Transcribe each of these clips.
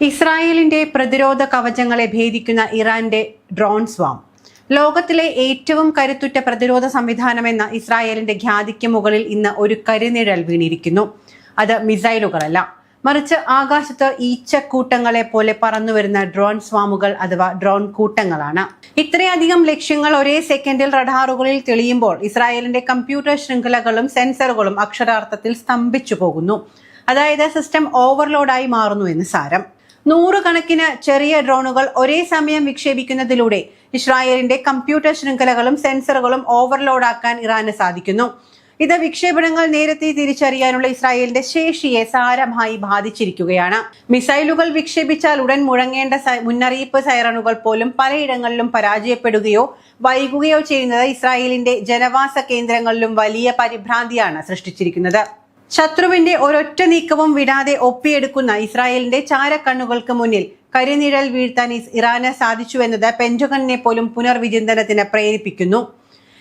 ഇസ്രായേലിന്റെ പ്രതിരോധ കവചങ്ങളെ ഭേദിക്കുന്ന ഇറാന്റെ ഡ്രോൺ സ്വാം. ലോകത്തിലെ ഏറ്റവും കരുത്തുറ്റ പ്രതിരോധ സംവിധാനമെന്ന ഇസ്രായേലിന്റെ ഖ്യാതിക്ക് മുകളിൽ ഇന്ന് ഒരു കരിനിഴൽ വീണിരിക്കുന്നു. അത് മിസൈലുകളല്ല, മറിച്ച് ആകാശത്ത് ഈച്ചക്കൂട്ടങ്ങളെ പോലെ പറന്നുവരുന്ന ഡ്രോൺ സ്വാമുകൾ അഥവാ ഡ്രോൺ കൂട്ടങ്ങളാണ്. ഇത്രയധികം ലക്ഷ്യങ്ങൾ ഒരേ സെക്കൻഡിൽ റഡാറുകളിൽ തെളിയുമ്പോൾ ഇസ്രായേലിന്റെ കമ്പ്യൂട്ടർ ശൃംഖലകളും സെൻസറുകളും അക്ഷരാർത്ഥത്തിൽ സ്തംഭിച്ചു പോകുന്നു. അതായത് സിസ്റ്റം ഓവർലോഡായി മാറുന്നു എന്ന് സാരം. നൂറുകണക്കിന് ചെറിയ ഡ്രോണുകൾ ഒരേ സമയം വിക്ഷേപിക്കുന്നതിലൂടെ ഇസ്രായേലിന്റെ കമ്പ്യൂട്ടർ ശൃംഖലകളും സെൻസറുകളും ഓവർലോഡാക്കാൻ ഇറാന് സാധിക്കുന്നു. ഇത് വിക്ഷേപണങ്ങൾ നേരത്തെ തിരിച്ചറിയാനുള്ള ഇസ്രായേലിന്റെ ശേഷിയെ സാരമായി ബാധിച്ചിരിക്കുകയാണ്. മിസൈലുകൾ വിക്ഷേപിച്ചാൽ ഉടൻ മുഴങ്ങേണ്ട മുന്നറിയിപ്പ് സൈറണുകൾ പോലും പലയിടങ്ങളിലും പരാജയപ്പെടുകയോ വൈകുകയോ ചെയ്യുന്നത് ഇസ്രായേലിന്റെ ജനവാസ കേന്ദ്രങ്ങളിലും വലിയ പരിഭ്രാന്തിയാണ് സൃഷ്ടിച്ചിരിക്കുന്നത്. ശത്രുവിന്റെ ഒരൊറ്റ നീക്കവും വിടാതെ ഒപ്പിയെടുക്കുന്ന ഇസ്രായേലിന്റെ ചാരക്കണ്ണുകൾക്ക് മുന്നിൽ കരിനിഴൽ വീഴ്ത്താൻ ഇറാന് സാധിച്ചുവെന്നത് പെന്റഗണിനെ പോലും പുനർവിചിന്തനത്തിന് പ്രേരിപ്പിക്കുന്നു.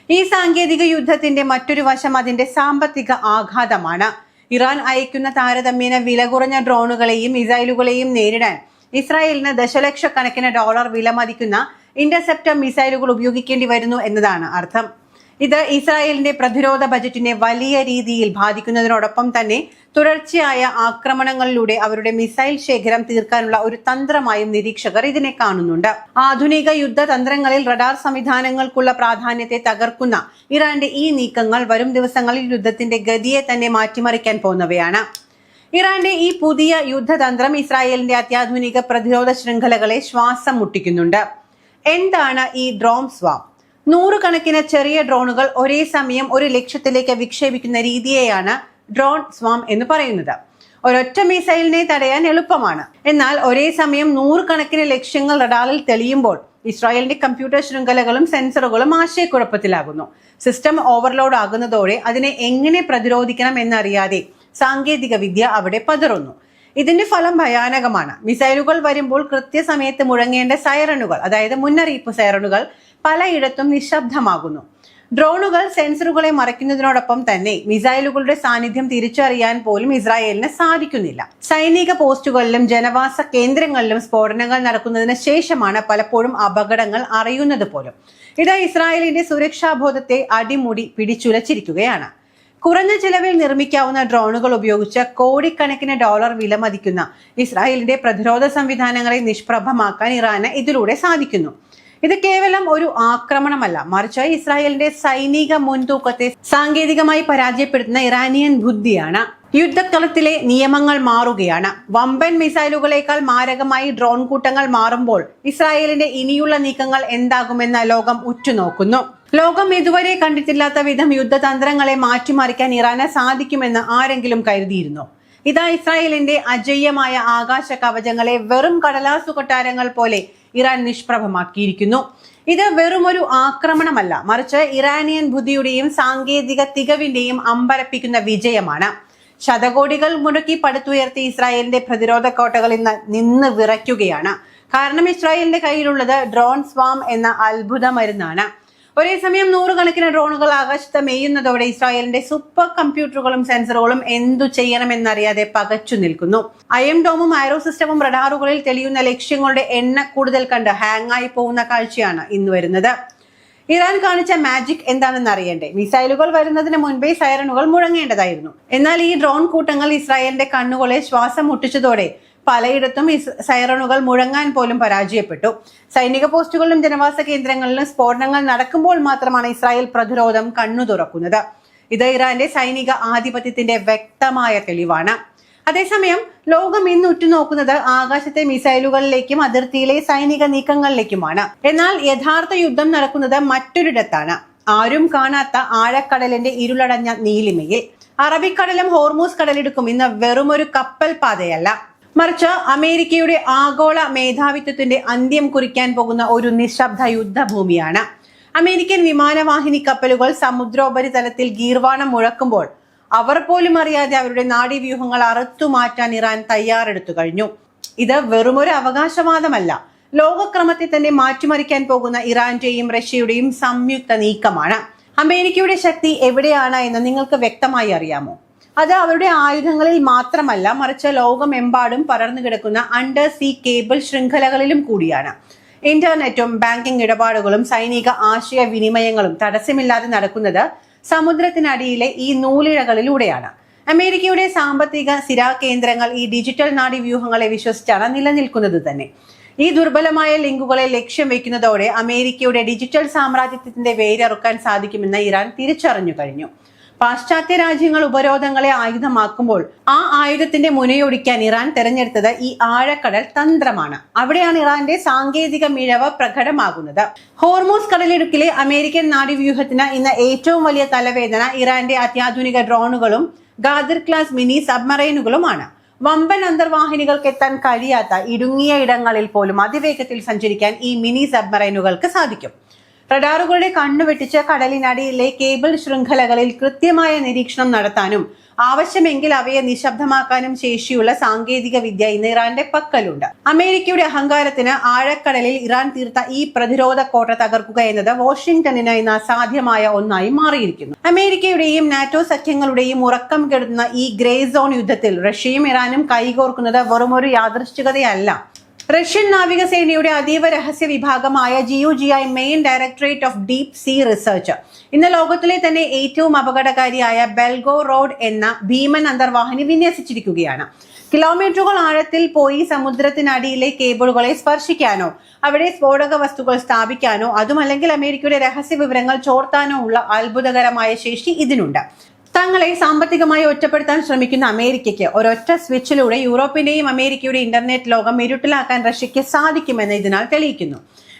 ഈ സാങ്കേതിക യുദ്ധത്തിന്റെ മറ്റൊരു വശം അതിന്റെ സാമ്പത്തിക ആഘാതമാണ്. ഇറാൻ അയക്കുന്ന താരതമ്യേന വില കുറഞ്ഞ ഡ്രോണുകളെയും മിസൈലുകളെയും നേരിടാൻ ഇസ്രായേലിന് ദശലക്ഷക്കണക്കിന് ഡോളർ വിലമതിക്കുന്ന ഇന്റർസെപ്റ്റർ മിസൈലുകൾ ഉപയോഗിക്കേണ്ടി വരുന്നു എന്നതാണ് അർത്ഥം. ഇത് ഇസ്രായേലിന്റെ പ്രതിരോധ ബജറ്റിനെ വലിയ രീതിയിൽ ബാധിക്കുന്നതിനോടൊപ്പം തന്നെ തുടർച്ചയായ ആക്രമണങ്ങളിലൂടെ അവരുടെ മിസൈൽ ശേഖരം തീർക്കാനുള്ള ഒരു തന്ത്രമായും നിരീക്ഷകർ ഇതിനെ കാണുന്നുണ്ട്. ആധുനിക യുദ്ധതന്ത്രങ്ങളിൽ റഡാർ സംവിധാനങ്ങൾക്കുള്ള പ്രാധാന്യത്തെ തകർക്കുന്ന ഇറാന്റെ ഈ നീക്കങ്ങൾ വരും ദിവസങ്ങളിൽ യുദ്ധത്തിന്റെ ഗതിയെ തന്നെ മാറ്റിമറിക്കാൻ പോകുന്നവയാണ്. ഇറാന്റെ ഈ പുതിയ യുദ്ധതന്ത്രം ഇസ്രായേലിന്റെ അത്യാധുനിക പ്രതിരോധ ശൃംഖലകളെ ശ്വാസം മുട്ടിക്കുന്നുണ്ട്. എന്താണ് ഈ ഡ്രോൺ സ്വാം? നൂറുകണക്കിന് ചെറിയ ഡ്രോണുകൾ ഒരേ സമയം ഒരു ലക്ഷ്യത്തിലേക്ക് വിക്ഷേപിക്കുന്ന രീതിയെയാണ് ഡ്രോൺ സ്വാം എന്ന് പറയുന്നത്. ഒരൊറ്റ മിസൈലിനെ തടയാൻ എളുപ്പമാണ്. എന്നാൽ ഒരേ സമയം നൂറുകണക്കിന് ലക്ഷ്യങ്ങൾ റഡാറിൽ തെളിയുമ്പോൾ ഇസ്രായേലിന്റെ കമ്പ്യൂട്ടർ ശൃംഖലകളും സെൻസറുകളും ആശയക്കുഴപ്പത്തിലാകുന്നു. സിസ്റ്റം ഓവർലോഡ് ആകുന്നതോടെ അതിനെ എങ്ങനെ പ്രതിരോധിക്കണം എന്നറിയാതെ സാങ്കേതിക വിദ്യ അവിടെ പതറുന്നു. ഇതിന്റെ ഫലം ഭയാനകമാണ്. മിസൈലുകൾ വരുമ്പോൾ കൃത്യസമയത്ത് മുഴങ്ങേണ്ട സൈറണുകൾ, അതായത് മുന്നറിയിപ്പ് സൈറണുകൾ പലയിടത്തും നിശബ്ദമാകുന്നു. ഡ്രോണുകൾ സെൻസറുകളെ മറയ്ക്കുന്നതിനോടൊപ്പം തന്നെ മിസൈലുകളുടെ സാന്നിധ്യം തിരിച്ചറിയാൻ പോലും ഇസ്രായേലിന് സാധിക്കുന്നില്ല. സൈനിക പോസ്റ്റുകളിലും ജനവാസ കേന്ദ്രങ്ങളിലും സ്ഫോടനങ്ങൾ നടക്കുന്നതിന് ശേഷമാണ് പലപ്പോഴും അപകടങ്ങൾ അറിയുന്നത് പോലും. ഇത് ഇസ്രായേലിന്റെ സുരക്ഷാബോധത്തെ അടിമുടി പിടിച്ചുലച്ചിരിക്കുകയാണ്. കുറഞ്ഞ ചിലവിൽ നിർമ്മിക്കാവുന്ന ഡ്രോണുകൾ ഉപയോഗിച്ച് കോടിക്കണക്കിന് ഡോളർ വിലമതിക്കുന്ന ഇസ്രായേലിന്റെ പ്രതിരോധ സംവിധാനങ്ങളെ നിഷ്പ്രഭമാക്കാൻ ഇറാന് ഇതിലൂടെ സാധിക്കുന്നു. ഇത് കേവലം ഒരു ആക്രമണമല്ല, മറിച്ച് ഇസ്രായേലിന്റെ സൈനിക മുൻതൂക്കത്തെ സാങ്കേതികമായി പരാജയപ്പെടുത്തുന്ന ഇറാനിയൻ ബുദ്ധിയാണ്. യുദ്ധക്കളത്തിലെ നിയമങ്ങൾ മാറുകയാണ്. വമ്പൻ മിസൈലുകളേക്കാൾ മാരകമായി ഡ്രോൺ കൂട്ടങ്ങൾ മാറുമ്പോൾ ഇസ്രായേലിന്റെ ഇനിയുള്ള നീക്കങ്ങൾ എന്താകുമെന്ന് ലോകം ഉറ്റുനോക്കുന്നു. ലോകം ഇതുവരെ കണ്ടിട്ടില്ലാത്ത വിധം യുദ്ധതന്ത്രങ്ങളെ മാറ്റിമറിക്കാൻ ഇറാന് സാധിക്കുമെന്ന് ആരെങ്കിലും കരുതിയിരുന്നോ? ഇതാ ഇസ്രായേലിന്റെ അജയ്യമായ ആകാശ കവചങ്ങളെ വെറും കടലാസു കൊട്ടാരങ്ങൾ പോലെ ഇറാൻ നിഷ്പ്രഭമാക്കിയിരിക്കുന്നു. ഇത് വെറും ഒരു ആക്രമണമല്ല, മറിച്ച് ഇറാനിയൻ ബുദ്ധിയുടെയും സാങ്കേതിക തികവിന്റെയും അമ്പരപ്പിക്കുന്ന വിജയമാണ്. ശതകോടികൾ മുടക്കി പടുത്തുയർത്തി ഇസ്രായേലിന്റെ പ്രതിരോധ കോട്ടകൾ ഇന്ന് നിന്ന് വിറയ്ക്കുകയാണ്. കാരണം ഇസ്രായേലിന്റെ കയ്യിലുള്ളത് ഡ്രോൺ സ്വാം എന്ന അത്ഭുത മരുന്നാണ്. ഒരേ സമയം നൂറുകണക്കിന് ഡ്രോണുകൾ ആകാശത്ത് മേയുന്നതോടെ ഇസ്രായേലിന്റെ സൂപ്പർ കമ്പ്യൂട്ടറുകളും സെൻസറുകളും എന്തു ചെയ്യണമെന്നറിയാതെ പകച്ചു നിൽക്കുന്നു. അയം ഡോമും ആരോ സിസ്റ്റമും റഡാറുകളിൽ തെളിയുന്ന ലക്ഷ്യങ്ങളുടെ എണ്ണ കൂടുതൽ കണ്ട് ഹാങ്ങായി പോകുന്ന കാഴ്ചയാണ് ഇന്ന് വരുന്നത്. ഇറാൻ കാണിച്ച മാജിക് എന്താണെന്ന് അറിയണ്ടേ? മിസൈലുകൾ വരുന്നതിന് മുൻപേ സൈറണുകൾ മുഴങ്ങേണ്ടതായിരുന്നു. എന്നാൽ ഈ ഡ്രോൺ കൂട്ടങ്ങൾ ഇസ്രായേലിന്റെ കണ്ണുകളെ ശ്വാസം മുട്ടിച്ചതോടെ പലയിടത്തും സൈറണുകൾ മുഴങ്ങാൻ പോലും പരാജയപ്പെട്ടു. സൈനിക പോസ്റ്റുകളിലും ജനവാസ കേന്ദ്രങ്ങളിലും സ്ഫോടനങ്ങൾ നടക്കുമ്പോൾ മാത്രമാണ് ഇസ്രായേൽ പ്രതിരോധം കണ്ണു തുറക്കുന്നത്. ഇത് ഇറാന്റെ സൈനിക ആധിപത്യത്തിന്റെ വ്യക്തമായ തെളിവാണ്. അതേസമയം ലോകം ഇന്ന് ഉറ്റുനോക്കുന്നത് ആകാശത്തെ മിസൈലുകളിലേക്കും അതിർത്തിയിലെ സൈനിക നീക്കങ്ങളിലേക്കുമാണ്. എന്നാൽ യഥാർത്ഥ യുദ്ധം നടക്കുന്നത് മറ്റൊരിടത്താണ്. ആരും കാണാത്ത ആഴക്കടലിന്റെ ഇരുളടഞ്ഞ നീലിമയിൽ. അറബിക്കടലും ഹോർമൂസ് കടലിടുക്കും ഇന്ന് വെറുമൊരു കപ്പൽ പാതയല്ല, മറിച്ച് അമേരിക്കയുടെ ആഗോള മേധാവിത്വത്തിന്റെ അന്ത്യം കുറിക്കാൻ പോകുന്ന ഒരു നിശബ്ദ യുദ്ധഭൂമിയാണ്. അമേരിക്കൻ വിമാനവാഹിനി കപ്പലുകൾ സമുദ്രോപരിതലത്തിൽ ഗീർവാണം മുഴക്കുമ്പോൾ അവർ പോലും അറിയാതെ അവരുടെ നാഡീവ്യൂഹങ്ങൾ അറുത്തുമാറ്റാൻ ഇറാൻ തയ്യാറെടുത്തു കഴിഞ്ഞു. ഇത് വെറുമൊരു അവകാശവാദമല്ല, ലോകക്രമത്തെ തന്നെ മാറ്റിമറിക്കാൻ പോകുന്ന ഇറാന്റെയും റഷ്യയുടെയും സംയുക്ത നീക്കമാണ്. അമേരിക്കയുടെ ശക്തി എവിടെയാണ് എന്ന് നിങ്ങൾക്ക് വ്യക്തമായി അറിയാമോ? അത് അവരുടെ ആയുധങ്ങളിൽ മാത്രമല്ല, മറിച്ച് ലോകമെമ്പാടും പടർന്നു കിടക്കുന്ന അണ്ടർ സീ കേബിൾ ശൃംഖലകളിലും കൂടിയാണ്. ഇന്റർനെറ്റും ബാങ്കിംഗ് ഇടപാടുകളും സൈനിക ആശയവിനിമയങ്ങളും തടസ്സമില്ലാതെ നടക്കുന്നത് സമുദ്രത്തിനടിയിലെ ഈ നൂലിഴകളിലൂടെയാണ്. അമേരിക്കയുടെ സാമ്പത്തിക സ്ഥിരാകേന്ദ്രങ്ങൾ ഈ ഡിജിറ്റൽ നാഡീവ്യൂഹങ്ങളെ വിശ്വസിച്ചാണ് നിലനിൽക്കുന്നത് തന്നെ. ഈ ദുർബലമായ ലിങ്കുകളെ ലക്ഷ്യം വെക്കുന്നതോടെ അമേരിക്കയുടെ ഡിജിറ്റൽ സാമ്രാജ്യത്തിന്റെ വേരറുക്കാൻ സാധിക്കുമെന്ന് ഇറാൻ തിരിച്ചറിഞ്ഞു കഴിഞ്ഞു. പാശ്ചാത്യ രാജ്യങ്ങൾ ഉപരോധങ്ങളെ ആയുധമാക്കുമ്പോൾ ആ ആയുധത്തിന്റെ മുനയൊടിക്കാൻ ഇറാൻ തെരഞ്ഞെടുത്തത് ഈ ആഴക്കടൽ തന്ത്രമാണ്. അവിടെയാണ് ഇറാന്റെ സാങ്കേതിക മികവ് പ്രകടമാകുന്നത്. ഹോർമൂസ് കടലിടുക്കിലെ അമേരിക്കൻ നാഡീവ്യൂഹത്തിന് ഇന്ന് ഏറ്റവും വലിയ തലവേദന ഇറാന്റെ അത്യാധുനിക ഡ്രോണുകളും ഗാദിർ ക്ലാസ് മിനി സബ്മറൈനുകളുമാണ്. വമ്പൻ അന്തർവാഹിനികൾക്ക് എത്താൻ കഴിയാത്ത ഇടുങ്ങിയ ഇടങ്ങളിൽ പോലും അതിവേഗത്തിൽ സഞ്ചരിക്കാൻ ഈ മിനി സബ്മറൈനുകൾക്ക് സാധിക്കും. റഡാറുകളുടെ കണ്ണുവെട്ടിച്ച് കടലിനടിയിലെ കേബിൾ ശൃംഖലകളിൽ കൃത്യമായ നിരീക്ഷണം നടത്താനും ആവശ്യമെങ്കിൽ അവയെ നിശബ്ദമാക്കാനും ശേഷിയുള്ള സാങ്കേതിക വിദ്യ ഇന്ന് ഇറാന്റെ പക്കലുണ്ട്. അമേരിക്കയുടെ അഹങ്കാരത്തിന് ആഴക്കടലിൽ ഇറാൻ തീർത്ത ഈ പ്രതിരോധ കോട്ട തകർക്കുക എന്നത് വാഷിംഗ്ടണിന് ഇന്ന് അസാധ്യമായ ഒന്നായി മാറിയിരിക്കുന്നു. അമേരിക്കയുടെയും നാറ്റോ സഖ്യങ്ങളുടെയും ഉറക്കം കെടുത്തുന്ന ഈ ഗ്രേ സോൺ യുദ്ധത്തിൽ റഷ്യയും ഇറാനും കൈകോർക്കുന്നത് വെറുമൊരു യാദൃശ്ചികതയല്ല. റഷ്യൻ നാവികസേനയുടെ അതീവ രഹസ്യ വിഭാഗമായ GUGI main directorate of deep see research ഇന്ന് ലോകത്തിലെ തന്നെ ഏറ്റവും അപകടകാരിയായ ബെൽഗോറോഡ് എന്ന ഭീമൻ അന്തർവാഹിനി വിന്യസിച്ചിരിക്കുകയാണ്. കിലോമീറ്ററുകൾ ആഴത്തിൽ പോയി സമുദ്രത്തിനടിയിലെ കേബിളുകളെ സ്പർശിക്കാനോ അവിടെ സ്ഫോടക വസ്തുക്കൾ സ്ഥാപിക്കാനോ അതുമല്ലെങ്കിൽ അമേരിക്കയുടെ രഹസ്യ വിവരങ്ങൾ ചോർത്താനോ ഉള്ള അത്ഭുതകരമായ ശേഷി ഇതിനുണ്ട്. തങ്ങളെ സാമ്പത്തികമായി ഒറ്റപ്പെടുത്താൻ ശ്രമിക്കുന്ന അമേരിക്കയ്ക്ക് ഒരൊറ്റ സ്വിച്ചിലൂടെ യൂറോപ്പിന്റെയും അമേരിക്കയുടെ ഇന്റർനെറ്റ് ലോകം ഇരുട്ടിലാക്കാൻ റഷ്യയ്ക്ക് സാധിക്കുമെന്ന് ഇതിനാൽ തെളിയിക്കുന്നു.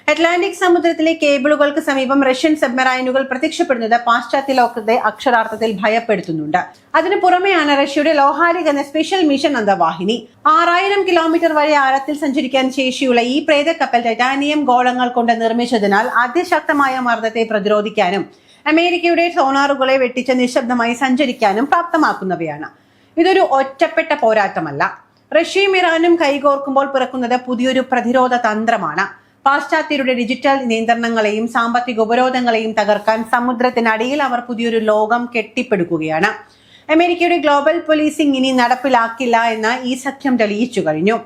അറ്റ്ലാന്റിക് സമുദ്രത്തിലെ കേബിളുകൾക്ക് സമീപം റഷ്യൻ സബ്മറൈനുകൾ പ്രത്യക്ഷപ്പെടുന്നത് പാശ്ചാത്യ ലോകത്തെ അക്ഷരാർത്ഥത്തിൽ ഭയപ്പെടുത്തുന്നുണ്ട്. അതിനു പുറമെയാണ് റഷ്യയുടെ ലോഹാരിക് എന്ന സ്പെഷ്യൽ മിഷൻ അന്തർവാഹിനി. 6000 കിലോമീറ്റർ വരെ ആഴത്തിൽ സഞ്ചരിക്കാൻ ശേഷിയുള്ള ഈ പ്രേതക്കപ്പൽ ടൈറ്റാനിയം ഗോളങ്ങൾ കൊണ്ട് നിർമ്മിച്ചതിനാൽ അതിശക്തമായ മർദ്ദത്തെ പ്രതിരോധിക്കാനും അമേരിക്കയുടെ സോണാറുകളെ വെട്ടിച്ച് നിശബ്ദമായി സഞ്ചരിക്കാനും പ്രാപ്തമാക്കുന്നവയാണ്. ഇതൊരു ഒറ്റപ്പെട്ട പോരാട്ടമല്ല. റഷ്യയും ഇറാനും കൈകോർക്കുമ്പോൾ പിറക്കുന്നത് പുതിയൊരു പ്രതിരോധ തന്ത്രമാണ്. പാശ്ചാത്യരുടെ ഡിജിറ്റൽ നിയന്ത്രണങ്ങളെയും സാമ്പത്തിക ഉപരോധങ്ങളെയും തകർക്കാൻ സമുദ്രത്തിനടിയിൽ അവർ പുതിയൊരു ലോകം കെട്ടിപ്പടുക്കുകയാണ്. അമേരിക്കയുടെ ഗ്ലോബൽ പോലീസിംഗ് ഇനി നടപ്പിലാക്കില്ല എന്ന് ഈ സഖ്യം തെളിയിച്ചു കഴിഞ്ഞു.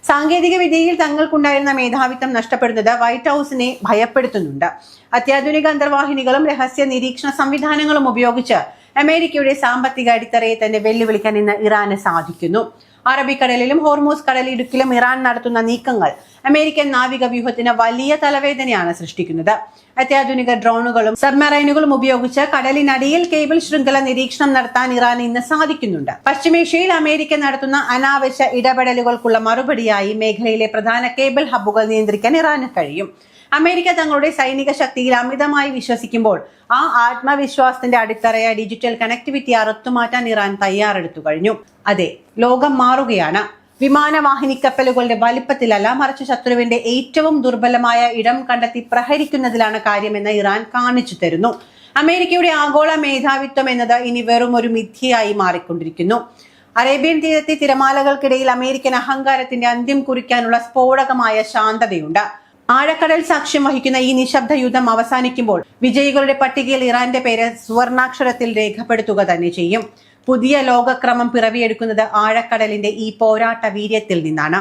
സാങ്കേതിക വിദ്യയിൽ തങ്ങൾക്കുണ്ടായിരുന്ന മേധാവിത്വം നഷ്ടപ്പെടുന്നത് വൈറ്റ് ഹൌസിനെ ഭയപ്പെടുത്തുന്നുണ്ട്. അത്യാധുനിക അന്തർവാഹിനികളും രഹസ്യ നിരീക്ഷണ സംവിധാനങ്ങളും ഉപയോഗിച്ച് അമേരിക്കയുടെ സാമ്പത്തിക അടിത്തറയെ തന്നെ വെല്ലുവിളിക്കാൻ ഇന്ന് ഇറാന് സാധിക്കുന്നു. അറബിക്കടലിലും ഹോർമൂസ് കടലിടുക്കിലും ഇറാൻ നടത്തുന്ന നീക്കങ്ങൾ അമേരിക്കൻ നാവിക വ്യൂഹത്തിന് വലിയ തലവേദനയാണ് സൃഷ്ടിക്കുന്നത്. അത്യാധുനിക ഡ്രോണുകളും സബ്മറൈനുകളും ഉപയോഗിച്ച് കടലിനടിയിൽ കേബിൾ ശൃംഖല നിരീക്ഷണം നടത്താൻ ഇറാൻ ഇന്ന് സാധിക്കുന്നുണ്ട്. പശ്ചിമേഷ്യയിൽ അമേരിക്ക നടത്തുന്ന അനാവശ്യ ഇടപെടലുകൾക്കുള്ള മറുപടിയായി മേഖലയിലെ പ്രധാന കേബിൾ ഹബ്ബുകൾ നിയന്ത്രിക്കാൻ ഇറാന് കഴിയും. അമേരിക്ക തങ്ങളുടെ സൈനിക ശക്തിയിൽ അമിതമായി വിശ്വസിക്കുമ്പോൾ ആ ആത്മവിശ്വാസത്തിന്റെ അടിത്തറയായ ഡിജിറ്റൽ കണക്ടിവിറ്റി അറുത്തുമാറ്റാൻ ഇറാൻ തയ്യാറെടുത്തു കഴിഞ്ഞു. അതെ, ലോകം മാറുകയാണ്. വിമാനവാഹിനി കപ്പലുകളുടെ വലിപ്പത്തിലല്ല, മറിച്ച് ശത്രുവിന്റെ ഏറ്റവും ദുർബലമായ ഇടം കണ്ടെത്തി പ്രഹരിക്കുന്നതിലാണ് കാര്യമെന്ന് ഇറാൻ കാണിച്ചു തരുന്നു. അമേരിക്കയുടെ ആഗോള മേധാവിത്വം എന്നത് ഇനി വെറും ഒരു മിഥ്യയായി മാറിക്കൊണ്ടിരിക്കുന്നു. അറേബ്യൻ തീരത്തെ തിരമാലകൾക്കിടയിൽ അമേരിക്കൻ അഹങ്കാരത്തിന്റെ അന്ത്യം കുറിക്കാനുള്ള സ്ഫോടകമായ ശാന്തതയുണ്ട്. ആഴക്കടൽ സാക്ഷ്യം വഹിക്കുന്ന ഈ നിശബ്ദ യുദ്ധം അവസാനിക്കുമ്പോൾ വിജയികളുടെ പട്ടികയിൽ ഇറാന്റെ പേര് സുവർണാക്ഷരത്തിൽ രേഖപ്പെടുത്തുക തന്നെ ചെയ്യും. പുതിയ ലോകക്രമം പിറവിയെടുക്കുന്നത് ആഴക്കടലിന്റെ ഈ പോരാട്ട വീര്യത്തിൽ നിന്നാണ്.